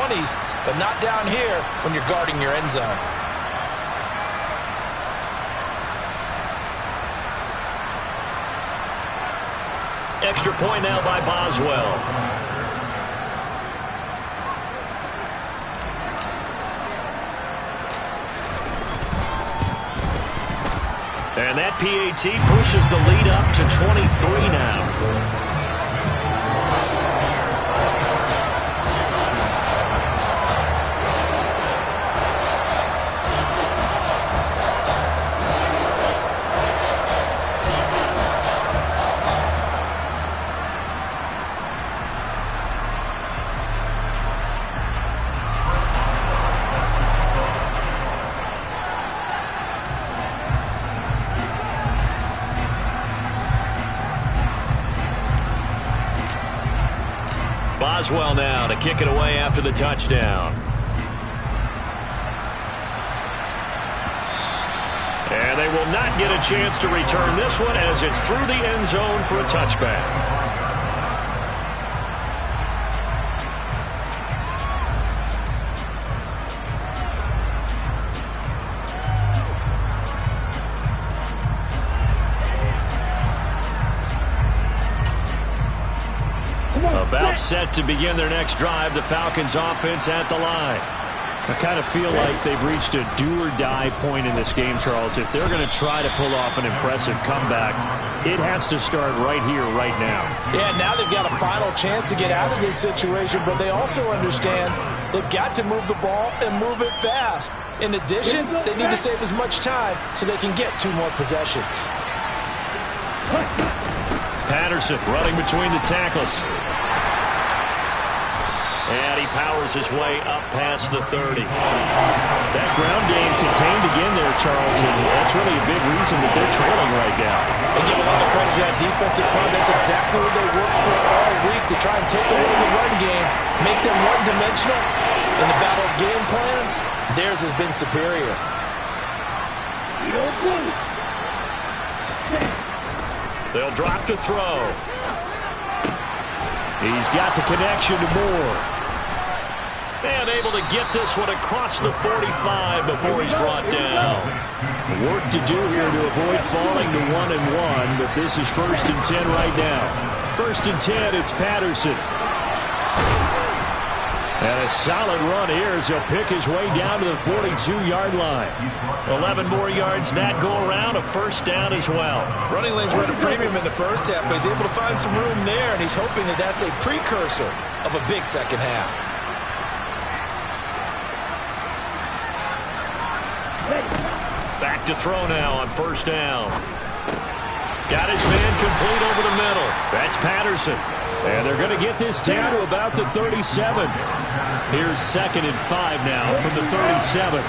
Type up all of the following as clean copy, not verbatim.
20s, but not down here when you're guarding your end zone. Extra point now by Boswell. And that PAT pushes the lead up to 23 now. Boswell now to kick it away after the touchdown. And they will not get a chance to return this one as it's through the end zone for a touchback. About set to begin their next drive, the Falcons offense at the line. I kind of feel like they've reached a do-or-die point in this game, Charles. If they're going to try to pull off an impressive comeback, it has to start right here, right now. Yeah, now they've got a final chance to get out of this situation, but they also understand they've got to move the ball and move it fast. In addition, they need to save as much time so they can get 2 more possessions. Patterson running between the tackles. And he powers his way up past the 30. That ground game contained again there, Charles, and that's really a big reason that they're trailing right now. They give a lot of credit to that defensive front. That's exactly what they worked for all week, to try and take away the run game, make them one-dimensional. In the battle of game plans, theirs has been superior. They'll drop to throw. He's got the connection to Moore. And able to get this one across the 45 before he's brought down. Work to do here to avoid falling to 1-1, but this is 1st and 10 right now. 1st and 10, it's Patterson. And a solid run here as he'll pick his way down to the 42-yard line. 11 more yards that go around, a 1st down as well. Running lanes were at a premium in the first half, but he's able to find some room there, and he's hoping that that's a precursor of a big second half. Back to throw now on 1st down. Got his man complete over the middle. That's Patterson. And they're going to get this down to about the 37. Here's 2nd and 5 now from the 37.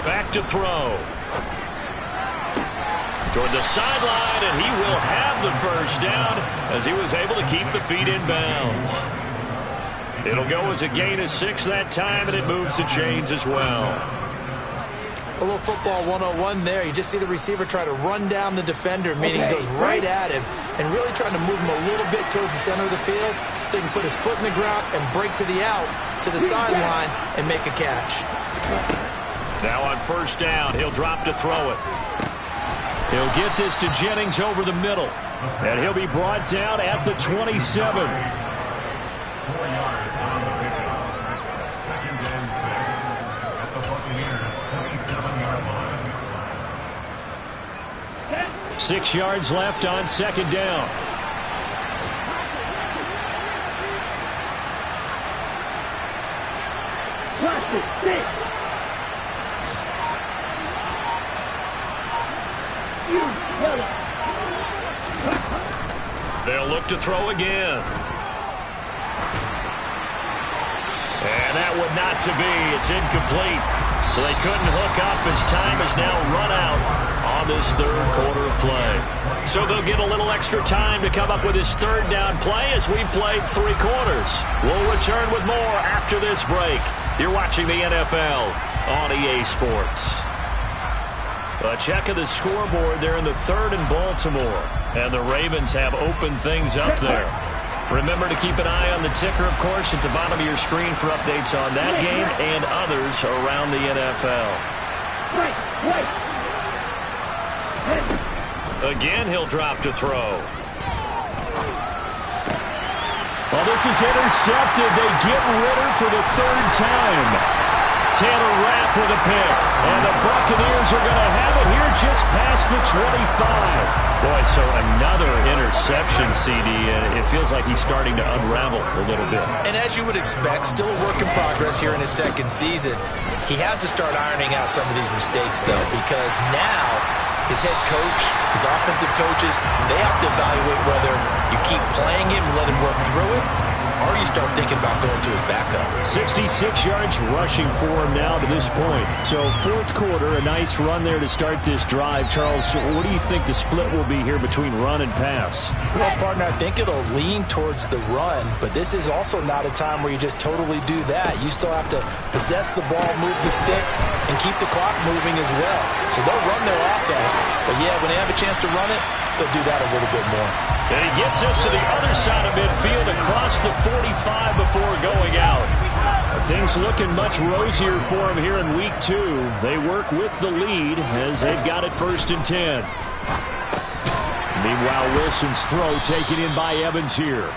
Back to throw. Toward the sideline, and he will have the 1st down as he was able to keep the feet in bounds. It'll go as a gain of 6 that time, and it moves the chains as well. A little football 101 there. You just see the receiver try to run down the defender, meaning he goes right at him and really trying to move him a little bit towards the center of the field so he can put his foot in the ground and break to the out, to the sideline, and make a catch. Now on 1st down, he'll drop to throw it. He'll get this to Jennings over the middle, and he'll be brought down at the 27. Six yards left on 2nd down. They'll look to throw again. And that would not to be. It's incomplete. So they couldn't hook up as time has now run out on this 3rd quarter of play. So they'll get a little extra time to come up with his 3rd down play as we've played 3 quarters. We'll return with more after this break. You're watching the NFL on EA Sports. A check of the scoreboard there in the third in Baltimore. And the Ravens have opened things up there. Remember to keep an eye on the ticker, of course, at the bottom of your screen for updates on that game and others around the NFL. Again, he'll drop to throw. Well, this is intercepted. They get Ritter for the third time. Taylor Rapp with a pick. And the Buccaneers are going to have it here just past the 25. Boy, so another interception, CD, and it feels like he's starting to unravel a little bit. And as you would expect, still a work in progress here in his second season. He has to start ironing out some of these mistakes, though, because now his head coach, his offensive coaches, they have to evaluate whether you keep playing him and let him work through it, or you start thinking about going to his backup. 66 yards rushing for him now to this point. So fourth quarter, a nice run there to start this drive. Charles, what do you think the split will be here between run and pass? Well, partner, I think it'll lean towards the run, but this is also not a time where you just totally do that. You still have to possess the ball, move the sticks, and keep the clock moving as well. So they'll run their offense, but yeah, when they have a chance to run it, they'll do that a little bit more. And he gets us to the other side of midfield across the 45 before going out. Things looking much rosier for him here in week 2. They work with the lead as they've got it 1st and 10. Meanwhile, Wilson's throw taken in by Evans here.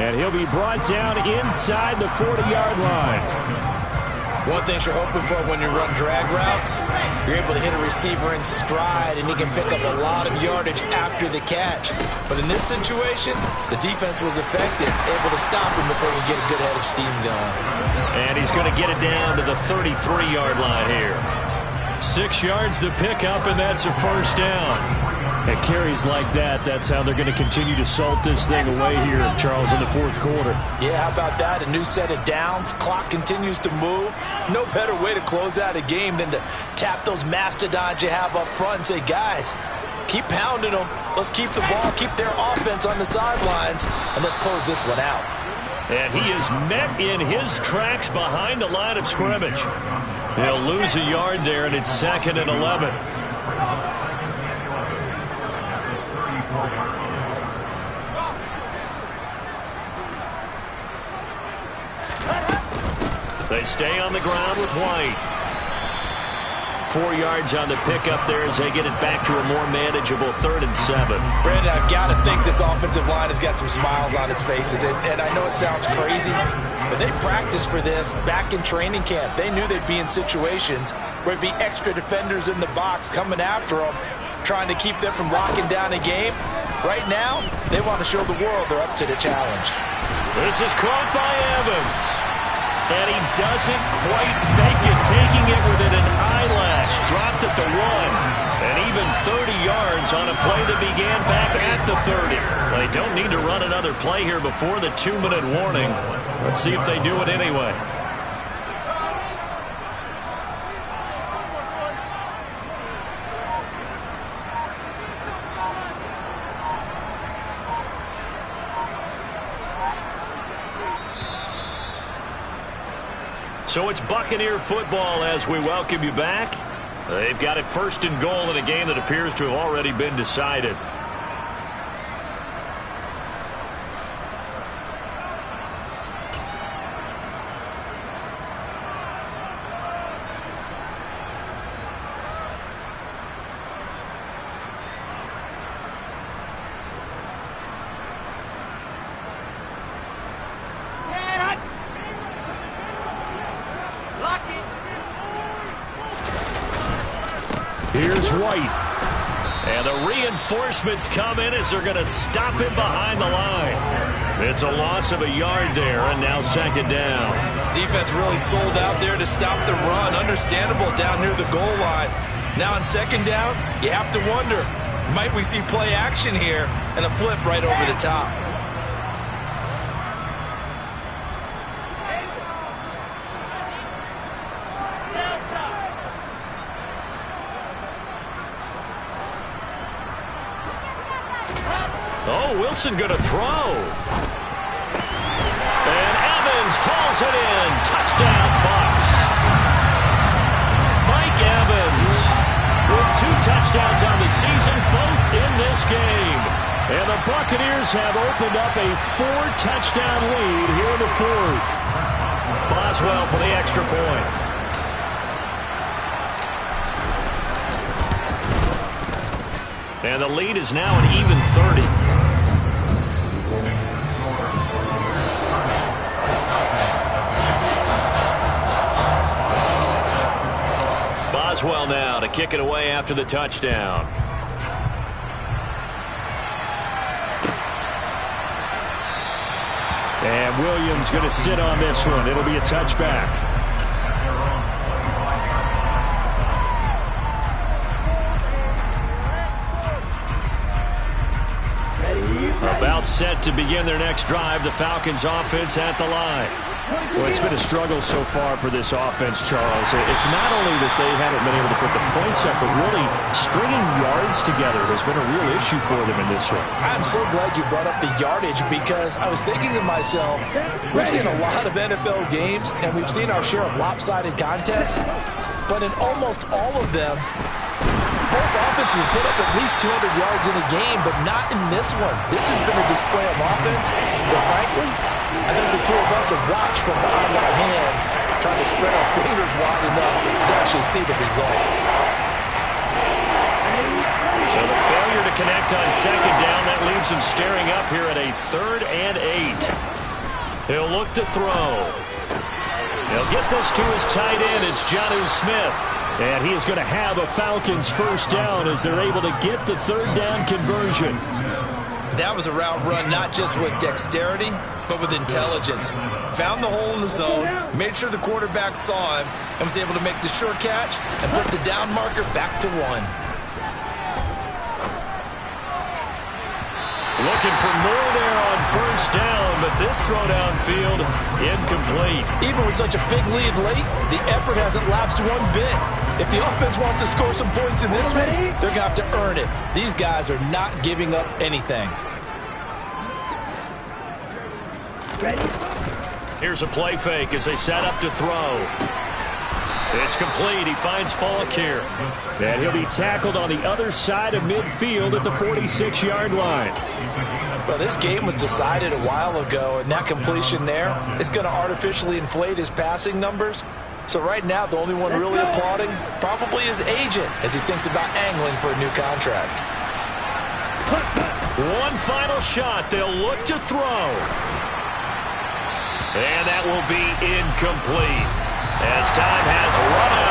And he'll be brought down inside the 40-yard line. One thing you're hoping for when you run drag routes, you're able to hit a receiver in stride, and he can pick up a lot of yardage after the catch. But in this situation, the defense was effective, able to stop him before he could get a good head of steam going. And he's going to get it down to the 33-yard line here. 6 yards the pickup, and that's a first down. At carries like that, that's how they're going to continue to salt this thing away here, Charles, in the fourth quarter. Yeah, how about that? A new set of downs. Clock continues to move. No better way to close out a game than to tap those mastodons you have up front and say, guys, keep pounding them. Let's keep the ball, keep their offense on the sidelines, and let's close this one out. And he is met in his tracks behind the line of scrimmage. He'll lose a yard there, and it's 2nd and 11. They stay on the ground with White. 4 yards on the pickup there as they get it back to a more manageable 3rd and 7. Brandon, I've got to think this offensive line has got some smiles on its faces. And I know it sounds crazy, but they practiced for this back in training camp. They knew they'd be in situations where it'd be extra defenders in the box coming after them, trying to keep them from locking down a game. Right now, they want to show the world they're up to the challenge. This is caught by Evans. And he doesn't quite make it, taking it within an eyelash. Dropped at the 1. And even 30 yards on a play that began back at the 30. They don't need to run another play here before the 2-minute warning. Let's see if they do it anyway. So it's Buccaneer football as we welcome you back. They've got it 1st and goal in a game that appears to have already been decided. Here's White. And the reinforcements come in as they're going to stop him behind the line. It's a loss of a yard there, and now 2nd down. Defense really sold out there to stop the run. Understandable down near the goal line. Now on 2nd down, you have to wonder, might we see play action here and a flip right over the top? Oh, Wilson going to throw. And Evans hauls it in. Touchdown, Bucks. Mike Evans with 2 touchdowns on the season, both in this game. And the Buccaneers have opened up a 4-touchdown lead here in the fourth. Boswell for the extra point. And the lead is now an even 30. Boswell now to kick it away after the touchdown. And Williams going to sit on this one. It'll be a touchback. About set to begin their next drive. The Falcons offense at the line. Well, it's been a struggle so far for this offense, Charles. It's not only that they haven't been able to put the points up, but really stringing yards together has been a real issue for them in this one. I'm so glad you brought up the yardage because I was thinking to myself, we've seen a lot of NFL games and we've seen our share of lopsided contests, but in almost all of them, both offenses have put up at least 200 yards in a game, but not in this one. This has been a display of offense that, frankly, I think the two of us have watched from behind our hands, trying to spread our fingers wide enough to actually see the result. So the failure to connect on second down, that leaves him staring up here at a 3rd and 8. He'll look to throw. He'll get this to his tight end. It's Jonnu Smith. And he is going to have a Falcons first down as they're able to get the 3rd down conversion. That was a route run not just with dexterity, but with intelligence. Found the hole in the zone, made sure the quarterback saw him, and was able to make the sure catch and put the down marker back to 1. Looking for more there on first down, but this throw downfield incomplete. Even with such a big lead late, the effort hasn't lapsed one bit. If the offense wants to score some points in this one, they're going to have to earn it. These guys are not giving up anything. Here's a play fake as they set up to throw. It's complete. He finds Falk here. And he'll be tackled on the other side of midfield at the 46-yard line. Well, this game was decided a while ago, and that completion there is going to artificially inflate his passing numbers. So right now, the only one really applauding probably his agent as he thinks about angling for a new contract. One final shot. They'll look to throw. And that will be incomplete as time has run out.